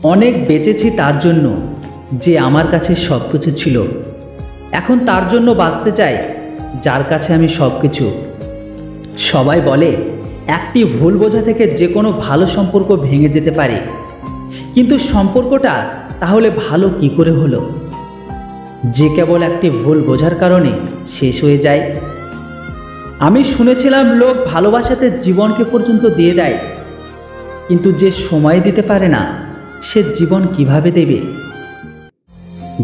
অনেক বেঁচেছি তার জন্য যে আমার কাছে সব কিছু ছিল। এখন তার জন্য বাঁচতে চাই যার কাছে আমি সব কিছু। সবাই বলে একটি ভুল বোঝা থেকে যে কোনো ভালো সম্পর্ক ভেঙে যেতে পারে, কিন্তু সম্পর্কটা তাহলে ভালো কি করে হলো যে কেবল একটি ভুল বোঝার কারণে শেষ হয়ে যায়? আমি শুনেছিলাম লোক ভালোবাসাতে জীবনকে পর্যন্ত দিয়ে দেয়, কিন্তু যে সময় দিতে পারে না সে জীবন কিভাবে দেবে?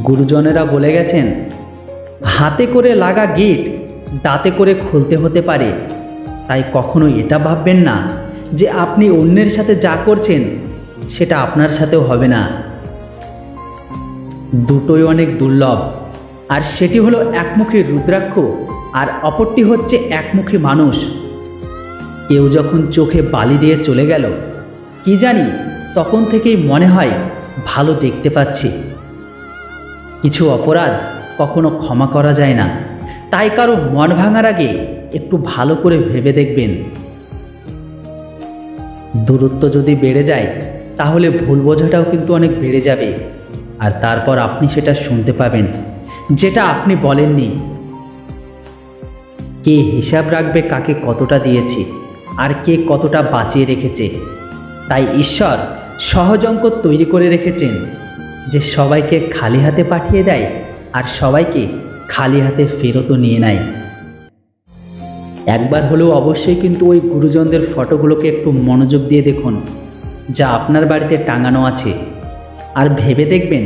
গুরুজনেরা বলে গেছেন, হাতে করে লাগা গিট দাঁতে করে খুলতে হতে পারে। তাই কখনো এটা ভাববেন না যে আপনি অন্যের সাথে যা করছেন সেটা আপনার সাথেও হবে না। দুটোই অনেক দুর্লভ, আর সেটি হলো একমুখী রুদ্রাক্ষ আর অপরটি হচ্ছে একমুখী মানুষ। কেউ যখন চোখে বালি দিয়ে চলে গেল, কি জানি তখন থেকেই মনে হয় ভালো দেখতে পাচ্ছি। কিছু অপরাধ কখনো ক্ষমা করা যায় না, তাই কারো মন ভাঙার আগে একটু ভালো করে ভেবে দেখবেন। দূরত্ব যদি বেড়ে যায় তাহলে ভুল বোঝাটাও কিন্তু অনেক বেড়ে যাবে, আর তারপর আপনি সেটা শুনতে পাবেন যেটা আপনি বলেননি। কে হিসাব রাখবে কাকে কতটা দিয়েছি আর কে কতটা বাঁচিয়ে রেখেছে? তাই ঈশ্বর সহজ অঙ্ক তৈরি করে রেখেছেন যে সবাইকে খালি হাতে পাঠিয়ে দেয় আর সবাইকে খালি হাতে ফেরতও নিয়ে নেয়। একবার হলেও অবশ্যই কিন্তু ওই গুরুজনদের ফটোগুলোকে একটু মনোযোগ দিয়ে দেখুন যা আপনার বাড়িতে টাঙানো আছে, আর ভেবে দেখবেন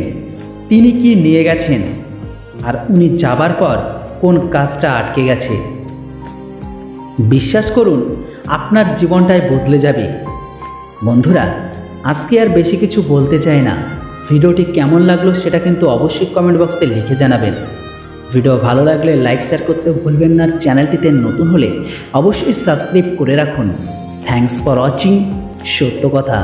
তিনি কি নিয়ে গেছেন আর উনি যাবার পর কোন কাজটা আটকে গেছে। বিশ্বাস করুন, আপনার জীবনটাই বদলে যাবে। বন্ধুরা, আজকে আর বেশি কিছু বলতে চাই না। ভিডিওটি কেমন লাগলো সেটা কিন্তু অবশ্যই কমেন্ট বক্সে লিখে জানাবেন। ভিডিও ভালো লাগলে লাইক শেয়ার করতে ভুলবেন না, আর চ্যানেলটিতে নতুন হলে অবশ্যই সাবস্ক্রাইব করে রাখুন। থ্যাঙ্কস ফর ওয়াচিং সত্য কথা।